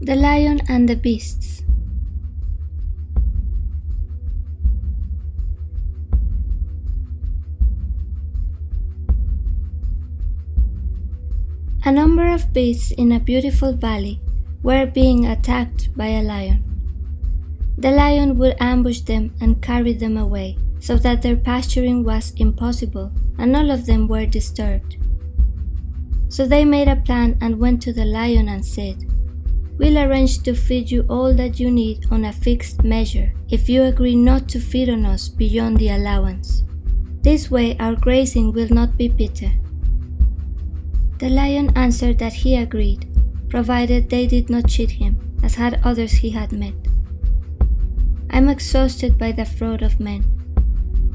The Lion and the Beasts. A number of beasts in a beautiful valley were being attacked by a lion. The lion would ambush them and carry them away, so that their pasturing was impossible, and all of them were disturbed. So they made a plan and went to the lion and said, "We'll arrange to feed you all that you need on a fixed measure, if you agree not to feed on us beyond the allowance. This way our grazing will not be bitter." The lion answered that he agreed, provided they did not cheat him, as had others he had met. "I'm exhausted by the fraud of men,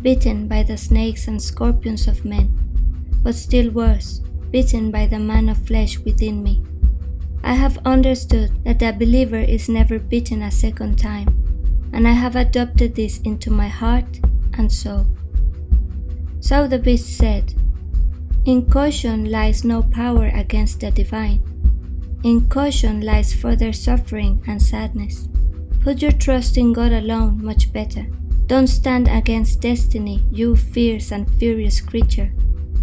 bitten by the snakes and scorpions of men, but still worse, bitten by the man of flesh within me. I have understood that the believer is never bitten a second time, and I have adopted this into my heart and soul." So the beast said, "In caution lies no power against the divine. In caution lies further suffering and sadness. Put your trust in God alone, much better. Don't stand against destiny, you fierce and furious creature,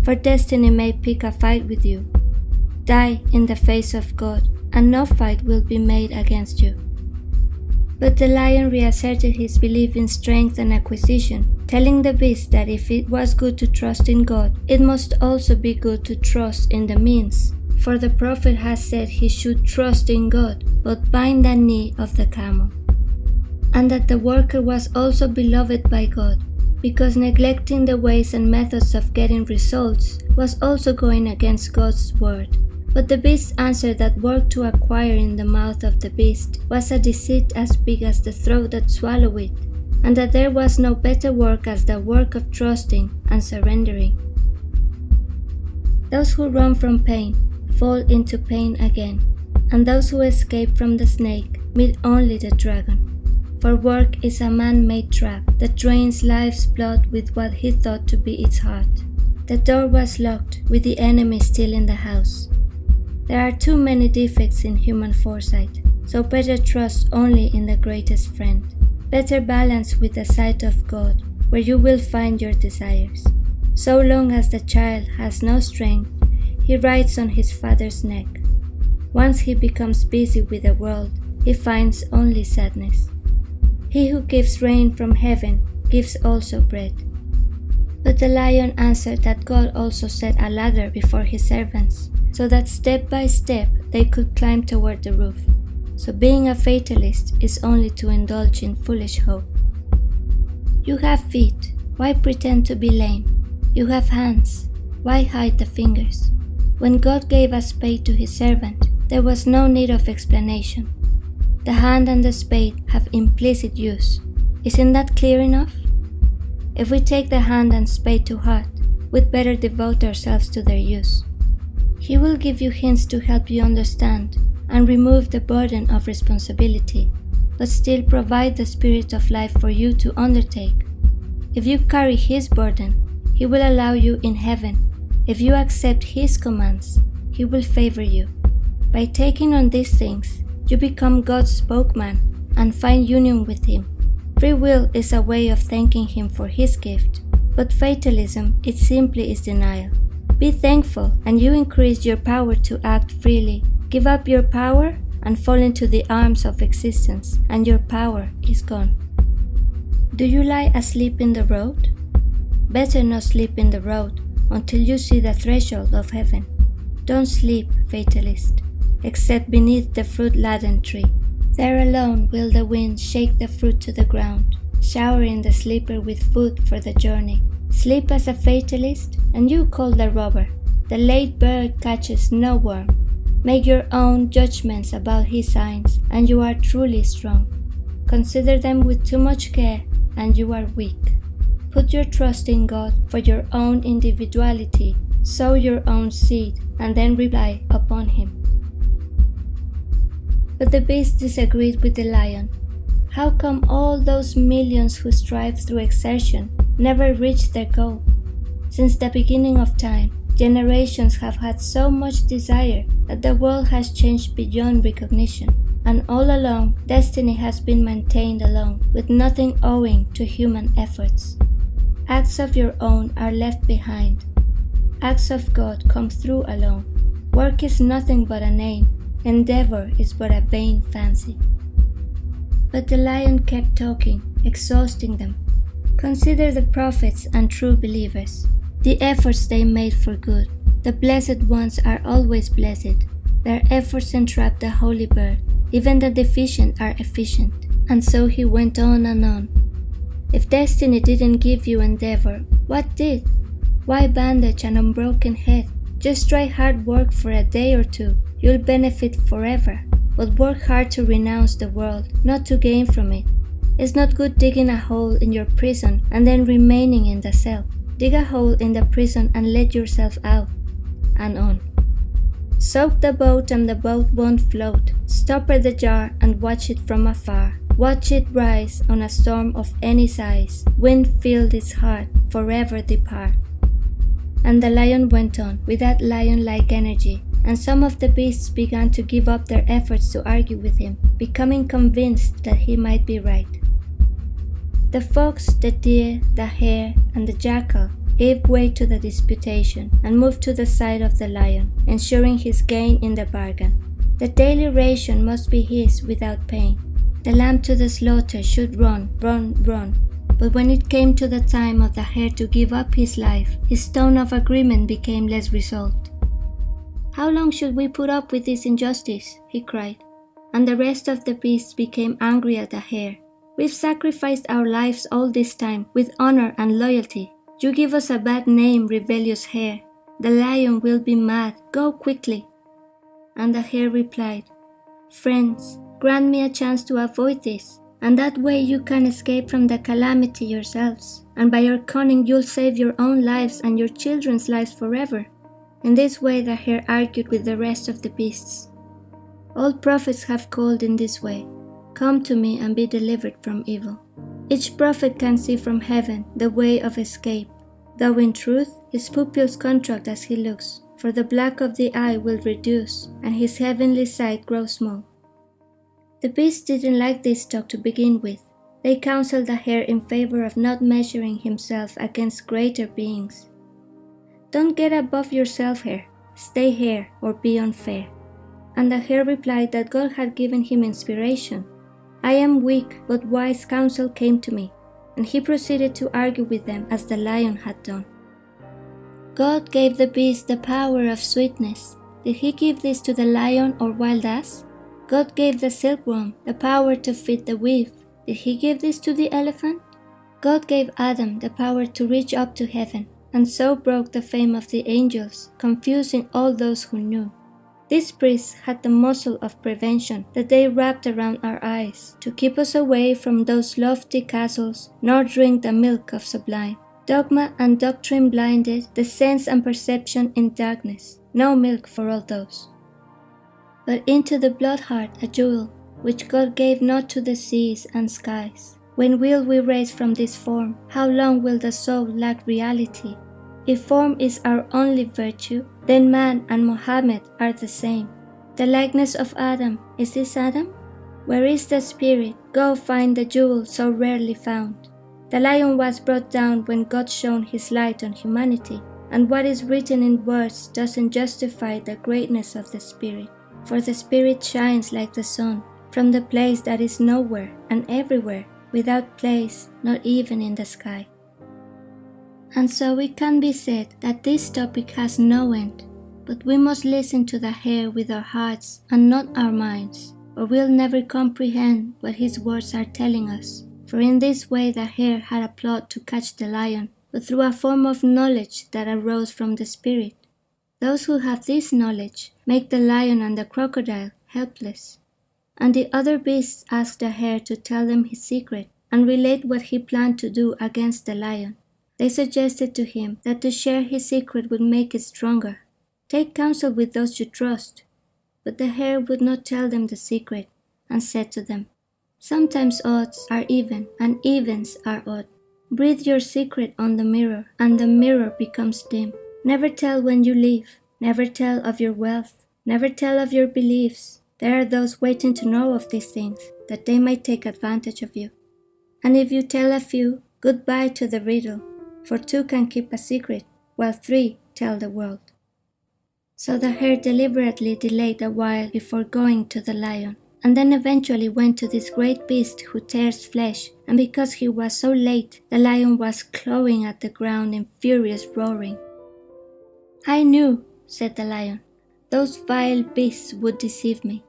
for destiny may pick a fight with you. Die in the face of God, and no fight will be made against you." But the lion reasserted his belief in strength and acquisition, telling the beast that if it was good to trust in God, it must also be good to trust in the means, for the prophet has said he should trust in God, but bind the knee of the camel. And that the worker was also beloved by God, because neglecting the ways and methods of getting results was also going against God's word. But the beast answered that work to acquire in the mouth of the beast was a deceit as big as the throat that swallowed it, and that there was no better work as the work of trusting and surrendering. Those who run from pain fall into pain again, and those who escape from the snake meet only the dragon. For work is a man-made trap that drains life's blood with what he thought to be its heart. The door was locked with the enemy still in the house. There are too many defects in human foresight, so better trust only in the greatest friend. Better balance with the sight of God, where you will find your desires. So long as the child has no strength, he rides on his father's neck. Once he becomes busy with the world, he finds only sadness. He who gives rain from heaven gives also bread. But the lion answered that God also set a ladder before his servants, so that step by step they could climb toward the roof. So being a fatalist is only to indulge in foolish hope. You have feet, why pretend to be lame? You have hands, why hide the fingers? When God gave a spade to his servant, there was no need of explanation. The hand and the spade have implicit use. Isn't that clear enough? If we take the hand and spade to heart, we'd better devote ourselves to their use. He will give you hints to help you understand and remove the burden of responsibility, but still provide the spirit of life for you to undertake. If you carry his burden, he will allow you in heaven. If you accept his commands, he will favor you. By taking on these things, you become God's spokesman and find union with him. Free will is a way of thanking him for his gift, but fatalism, it simply is denial. Be thankful and you increase your power to act freely. Give up your power and fall into the arms of existence, and your power is gone. Do you lie asleep in the road? Better not sleep in the road until you see the threshold of heaven. Don't sleep, fatalist, except beneath the fruit-laden tree. There alone will the wind shake the fruit to the ground, showering the sleeper with food for the journey. Sleep as a fatalist, and you call the robber. The late bird catches no worm. Make your own judgments about his signs, and you are truly strong. Consider them with too much care, and you are weak. Put your trust in God for your own individuality, sow your own seed, and then rely upon him. But the beast disagreed with the lion. How come all those millions who strive through exertion never reach their goal? Since the beginning of time, generations have had so much desire that the world has changed beyond recognition. And all along, destiny has been maintained alone, with nothing owing to human efforts. Acts of your own are left behind. Acts of God come through alone. Work is nothing but a name. Endeavor is but a vain fancy. But the lion kept talking, exhausting them. Consider the prophets and true believers, the efforts they made for good. The blessed ones are always blessed. Their efforts entrap the holy bird. Even the deficient are efficient. And so he went on and on. If destiny didn't give you endeavor, what did? Why bandage an unbroken head? Just try hard work for a day or two. You'll benefit forever. But work hard to renounce the world, not to gain from it. It's not good digging a hole in your prison and then remaining in the cell. Dig a hole in the prison and let yourself out. And on. Soak the boat and the boat won't float. Stopper the jar and watch it from afar. Watch it rise on a storm of any size. Wind filled its heart, forever depart. And the lion went on with that lion-like energy, and some of the beasts began to give up their efforts to argue with him, becoming convinced that he might be right. The fox, the deer, the hare, and the jackal gave way to the disputation and moved to the side of the lion, ensuring his gain in the bargain. The daily ration must be his without pain. The lamb to the slaughter should run. But when it came to the time of the hare to give up his life, his tone of agreement became less resolved. "How long should we put up with this injustice?" he cried. And the rest of the beasts became angry at the hare. "We've sacrificed our lives all this time with honor and loyalty. You give us a bad name, rebellious hare. The lion will be mad. Go quickly." And the hare replied, "Friends, grant me a chance to avoid this, and that way you can escape from the calamity yourselves, and by your cunning you'll save your own lives and your children's lives forever." In this way the hare argued with the rest of the beasts. All prophets have called in this way, "Come to me and be delivered from evil." Each prophet can see from heaven the way of escape, though in truth his pupils contract as he looks, for the black of the eye will reduce, and his heavenly sight grow small. The beast didn't like this talk to begin with. They counseled the hare in favor of not measuring himself against greater beings. "Don't get above yourself, hare. Stay here or be unfair." And the hare replied that God had given him inspiration. "I am weak, but wise counsel came to me." And he proceeded to argue with them as the lion had done. God gave the beast the power of sweetness. Did he give this to the lion or wild ass? God gave the silkworm the power to fit the weave. Did he give this to the elephant? God gave Adam the power to reach up to heaven, and so broke the fame of the angels, confusing all those who knew. These priests had the muscle of prevention that they wrapped around our eyes, to keep us away from those lofty castles, nor drink the milk of sublime. Dogma and doctrine blinded, the sense and perception in darkness, no milk for all those. But into the blood heart a jewel, which God gave not to the seas and skies. When will we raise from this form? How long will the soul lack reality? If form is our only virtue, then man and Mohammed are the same. The likeness of Adam, is this Adam? Where is the spirit? Go find the jewel so rarely found. The lion was brought down when God shone his light on humanity, and what is written in words doesn't justify the greatness of the spirit. For the spirit shines like the sun, from the place that is nowhere and everywhere, without place, not even in the sky. And so it can be said that this topic has no end, but we must listen to the hare with our hearts and not our minds, or we'll never comprehend what his words are telling us. For in this way the hare had a plot to catch the lion, but through a form of knowledge that arose from the spirit. Those who have this knowledge make the lion and the crocodile helpless. And the other beasts asked the hare to tell them his secret and relate what he planned to do against the lion. They suggested to him that to share his secret would make it stronger. Take counsel with those you trust. But the hare would not tell them the secret, and said to them, "Sometimes odds are even, and evens are odd. Breathe your secret on the mirror, and the mirror becomes dim. Never tell when you leave. Never tell of your wealth. Never tell of your beliefs. There are those waiting to know of these things, that they might take advantage of you. And if you tell a few, goodbye to the riddle, for 2 can keep a secret, while 3 tell the world. So the hare deliberately delayed a while before going to the lion, and then eventually went to this great beast who tears flesh, and because he was so late, the lion was clawing at the ground in furious roaring. I knew, said the lion, those vile beasts would deceive me.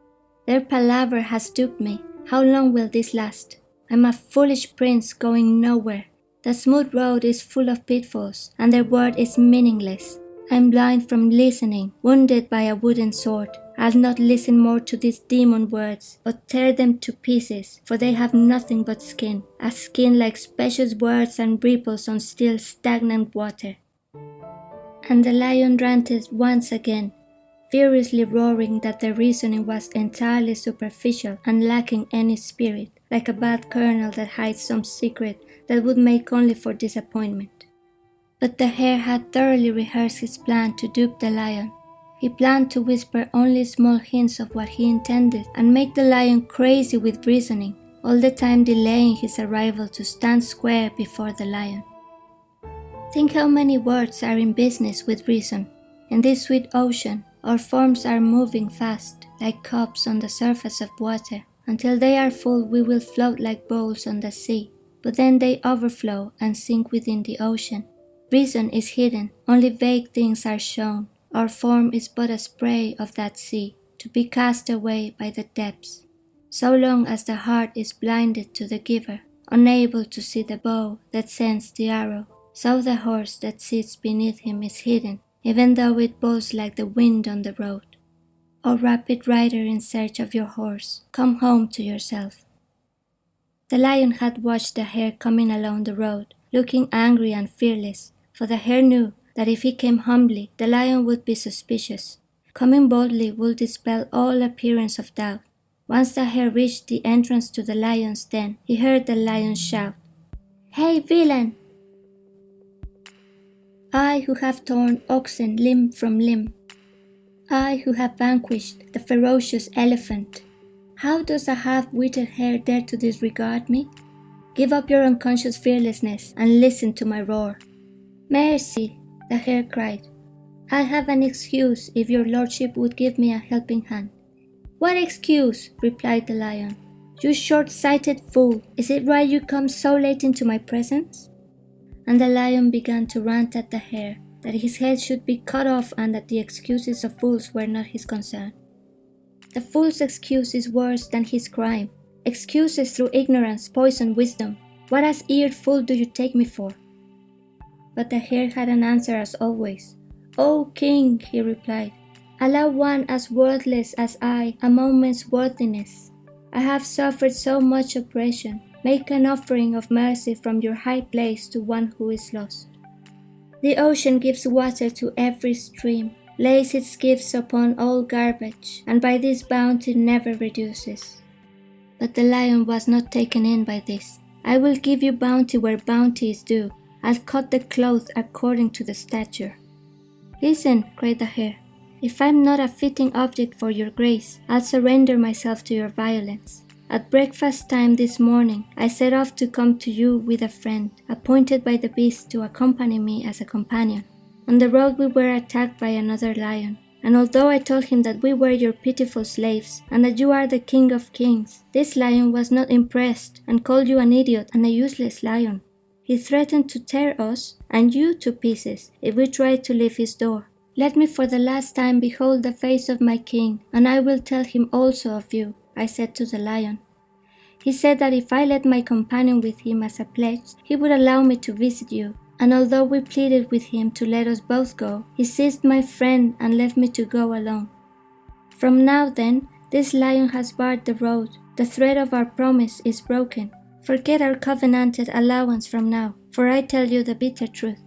Their palaver has duped me. How long will this last? I'm a foolish prince going nowhere. The smooth road is full of pitfalls, and their word is meaningless. I'm blind from listening, wounded by a wooden sword. I'll not listen more to these demon words, but tear them to pieces, for they have nothing but skin, a skin like specious words and ripples on still stagnant water. And the lion ranted once again, furiously roaring that the reasoning was entirely superficial and lacking any spirit, like a bad kernel that hides some secret that would make only for disappointment. But the hare had thoroughly rehearsed his plan to dupe the lion. He planned to whisper only small hints of what he intended and make the lion crazy with reasoning, all the time delaying his arrival to stand square before the lion. Think how many words are in business with reason. In this sweet ocean, our forms are moving fast, like cups on the surface of water. Until they are full, we will float like bowls on the sea, but then they overflow and sink within the ocean. Reason is hidden, only vague things are shown. Our form is but a spray of that sea, to be cast away by the depths. So long as the heart is blinded to the giver, unable to see the bow that sends the arrow, so the horse that sits beneath him is hidden, even though it blows like the wind on the road. O rapid rider in search of your horse, come home to yourself. The lion had watched the hare coming along the road, looking angry and fearless, for the hare knew that if he came humbly, the lion would be suspicious. Coming boldly would dispel all appearance of doubt. Once the hare reached the entrance to the lion's den, he heard the lion shout, "Hey, villain! I who have torn oxen limb from limb. I who have vanquished the ferocious elephant. How does a half-witted hare dare to disregard me? Give up your unconscious fearlessness and listen to my roar." "Mercy," the hare cried. "I have an excuse if your lordship would give me a helping hand." "What excuse?" replied the lion. "You short-sighted fool, is it right you come so late into my presence?" And the lion began to rant at the hare, that his head should be cut off and that the excuses of fools were not his concern. The fool's excuse is worse than his crime. Excuses through ignorance poison wisdom. What as-eared fool do you take me for? But the hare had an answer as always. "O king," he replied, "allow one as worthless as I a moment's worthiness. I have suffered so much oppression. Make an offering of mercy from your high place to one who is lost. The ocean gives water to every stream, lays its gifts upon all garbage, and by this bounty never reduces." But the lion was not taken in by this. "I will give you bounty where bounty is due. I'll cut the cloth according to the stature." "Listen," cried the hare. "If I'm not a fitting object for your grace, I'll surrender myself to your violence. At breakfast time this morning, I set off to come to you with a friend, appointed by the beast to accompany me as a companion. On the road we were attacked by another lion, and although I told him that we were your pitiful slaves, and that you are the king of kings, this lion was not impressed, and called you an idiot and a useless lion. He threatened to tear us, and you to pieces, if we tried to leave his door. Let me for the last time behold the face of my king, and I will tell him also of you," I said to the lion. He said that if I led my companion with him as a pledge, he would allow me to visit you, and although we pleaded with him to let us both go, he seized my friend and left me to go alone. From now then, this lion has barred the road. The thread of our promise is broken. Forget our covenanted allowance from now, for I tell you the bitter truth.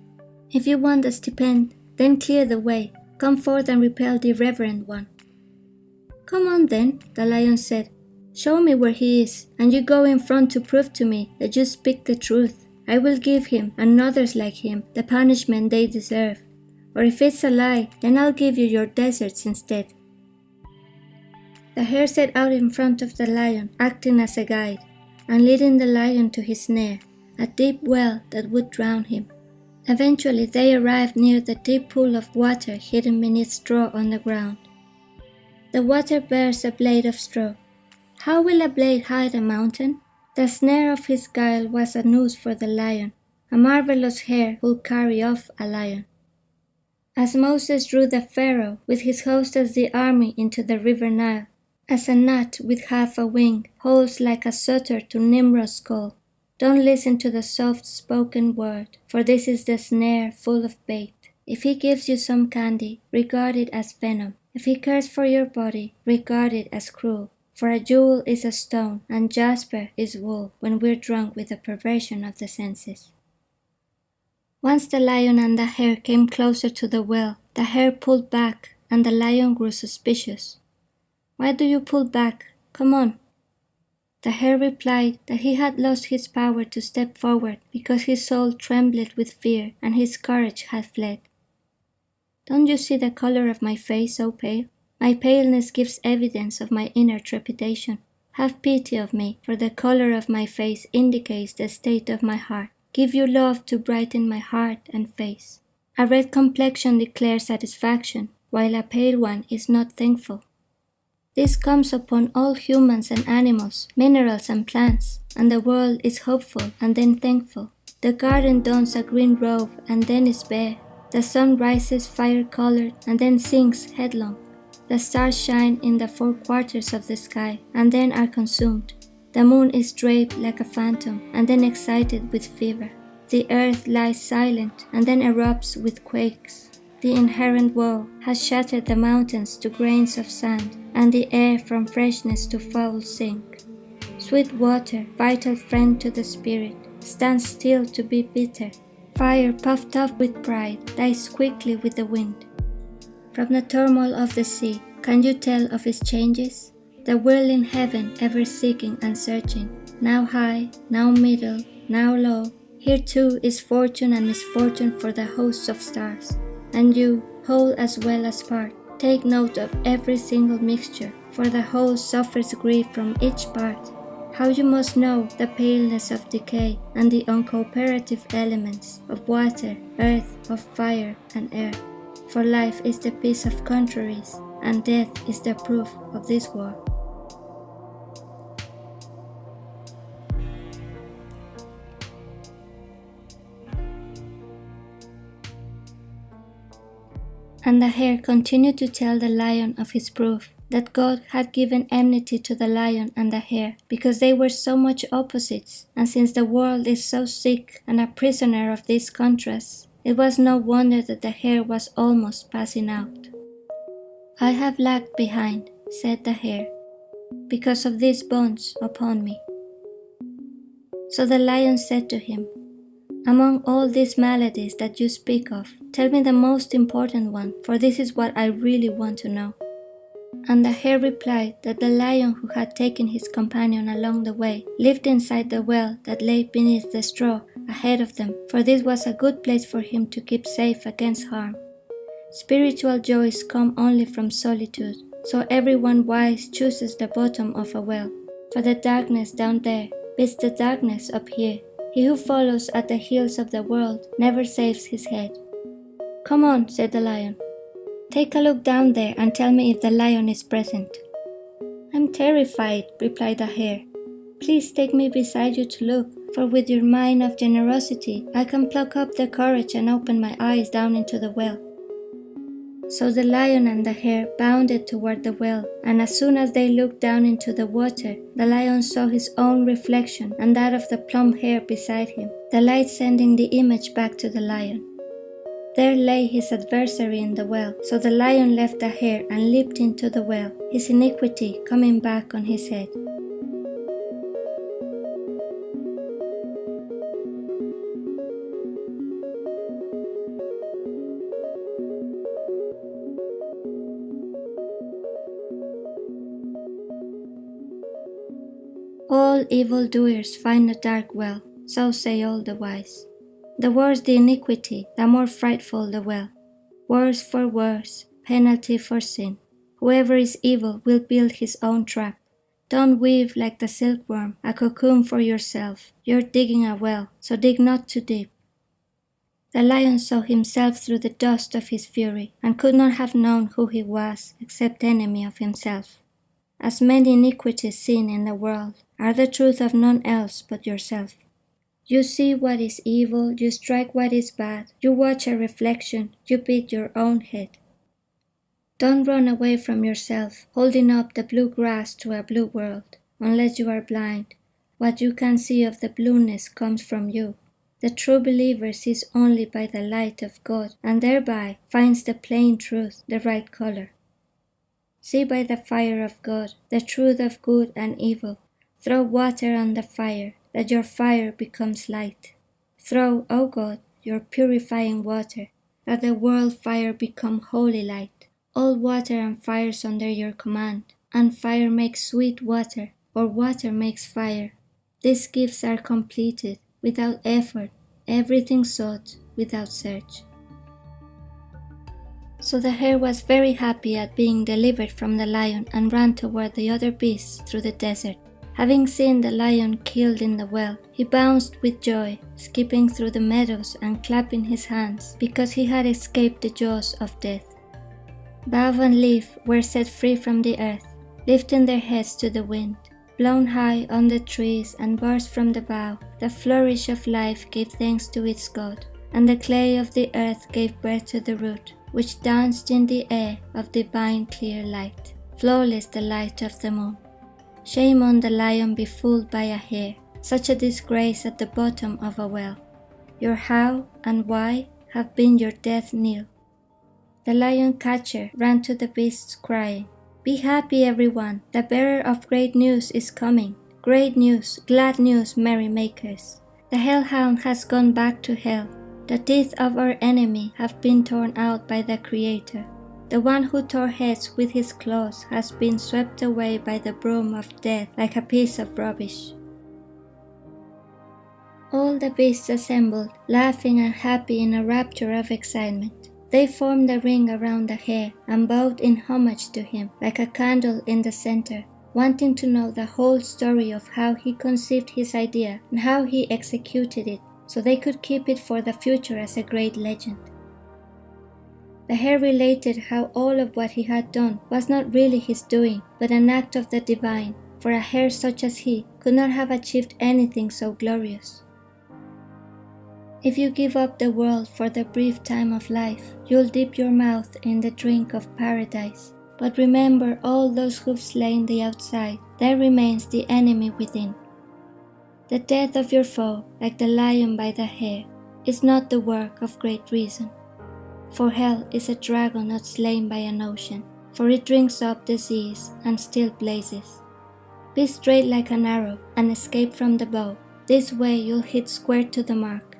If you want a stipend, then clear the way. Come forth and repel the irreverent one." "Come on then," the lion said. "Show me where he is, and you go in front to prove to me that you speak the truth. I will give him, and others like him, the punishment they deserve. Or if it's a lie, then I'll give you your deserts instead." The hare set out in front of the lion, acting as a guide, and leading the lion to his snare, a deep well that would drown him. Eventually they arrived near the deep pool of water hidden beneath straw on the ground. The water bears a blade of straw. How will a blade hide a mountain? The snare of his guile was a noose for the lion. A marvelous hare would carry off a lion. As Moses drew the Pharaoh with his host as the army into the river Nile, as a gnat with half a wing holds like a suitor to Nimrod's call, don't listen to the soft-spoken word, for this is the snare full of bait. If he gives you some candy, regard it as venom. If he cares for your body, regard it as cruel. For a jewel is a stone, and jasper is wool when we're drunk with the perversion of the senses. Once the lion and the hare came closer to the well, the hare pulled back, and the lion grew suspicious. "Why do you pull back? Come on." The hare replied that he had lost his power to step forward because his soul trembled with fear and his courage had fled. "Don't you see the color of my face so pale? My paleness gives evidence of my inner trepidation. Have pity of me, for the color of my face indicates the state of my heart. Give your love to brighten my heart and face. A red complexion declares satisfaction, while a pale one is not thankful. This comes upon all humans and animals, minerals and plants, and the world is hopeful and then thankful. The garden dons a green robe and then is bare. The sun rises fire-colored and then sinks headlong. The stars shine in the four quarters of the sky and then are consumed. The moon is draped like a phantom and then excited with fever. The earth lies silent and then erupts with quakes. The inherent woe has shattered the mountains to grains of sand, and the air from freshness to foul sink. Sweet water, vital friend to the spirit, stands still to be bitter. Fire puffed up with pride dies quickly with the wind. From the turmoil of the sea, can you tell of its changes? The whirling heaven ever seeking and searching, now high, now middle, now low. Here too is fortune and misfortune for the hosts of stars. And you, whole as well as part, take note of every single mixture, for the whole suffers grief from each part. How you must know the paleness of decay and the uncooperative elements of water, earth, of fire and air. For life is the peace of contraries, and death is the proof of this war. And the hare continued to tell the lion of his proof, that God had given enmity to the lion and the hare, because they were so much opposites, and since the world is so sick and a prisoner of these contrasts, it was no wonder that the hare was almost passing out. "I have lagged behind," said the hare, "because of these bonds upon me." So the lion said to him, "Among all these maladies that you speak of, tell me the most important one, for this is what I really want to know." And the hare replied that the lion who had taken his companion along the way lived inside the well that lay beneath the straw ahead of them, for this was a good place for him to keep safe against harm. Spiritual joys come only from solitude, so everyone wise chooses the bottom of a well, for the darkness down there beats the darkness up here. He who follows at the heels of the world never saves his head. "Come on," said the lion. "Take a look down there and tell me if the lion is present." "I'm terrified," replied the hare. "Please take me beside you to look, for with your mind of generosity I can pluck up the courage and open my eyes down into the well." So the lion and the hare bounded toward the well, and as soon as they looked down into the water, the lion saw his own reflection and that of the plump hare beside him, the light sending the image back to the lion. There lay his adversary in the well, so the lion left the hare and leaped into the well, his iniquity coming back on his head. All evildoers find a dark well, so say all the wise. The worse the iniquity, the more frightful the well. Worse for worse, penalty for sin. Whoever is evil will build his own trap. Don't weave like the silkworm a cocoon for yourself. You're digging a well, so dig not too deep. The lion saw himself through the dust of his fury, and could not have known who he was except enemy of himself. As many iniquities seen in the world are the truth of none else but yourself. You see what is evil, you strike what is bad, you watch a reflection, you beat your own head. Don't run away from yourself, holding up the blue grass to a blue world, unless you are blind. What you can see of the blueness comes from you. The true believer sees only by the light of God, and thereby finds the plain truth, the right color. See by the fire of God the truth of good and evil. Throw water on the fire, that your fire becomes light. Throw, O God, your purifying water, that the world fire become holy light. All water and fires under your command, and fire makes sweet water, or water makes fire. These gifts are completed without effort, everything sought without search. So the hare was very happy at being delivered from the lion and ran toward the other beasts through the desert. Having seen the lion killed in the well, he bounced with joy, skipping through the meadows and clapping his hands because he had escaped the jaws of death. Bough and leaf were set free from the earth, lifting their heads to the wind. Blown high on the trees and burst from the bough, the flourish of life gave thanks to its God, and the clay of the earth gave birth to the root, which danced in the air of divine clear light, flawless the light of the moon. Shame on the lion befooled by a hare, such a disgrace at the bottom of a well. Your how and why have been your death knell. The lion catcher ran to the beasts crying, "Be happy everyone, the bearer of great news is coming. Great news, glad news, merry makers. The hellhound has gone back to hell. The teeth of our enemy have been torn out by the Creator. The one who tore heads with his claws has been swept away by the broom of death like a piece of rubbish." All the beasts assembled, laughing and happy in a rapture of excitement. They formed a ring around the hare and bowed in homage to him like a candle in the center, wanting to know the whole story of how he conceived his idea and how he executed it, so they could keep it for the future as a great legend. The hare related how all of what he had done was not really his doing, but an act of the divine, for a hare such as he could not have achieved anything so glorious. If you give up the world for the brief time of life, you'll dip your mouth in the drink of paradise. But remember all those who've slain the outside, there remains the enemy within. The death of your foe, like the lion by the hare, is not the work of great reason. For hell is a dragon not slain by an ocean, for it drinks up the seas and still blazes. Be straight like an arrow and escape from the bow. This way you'll hit square to the mark.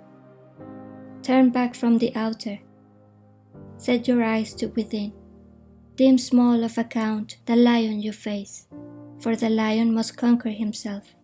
Turn back from the outer. Set your eyes to within. Deem small of account the lion you face, for the lion must conquer himself.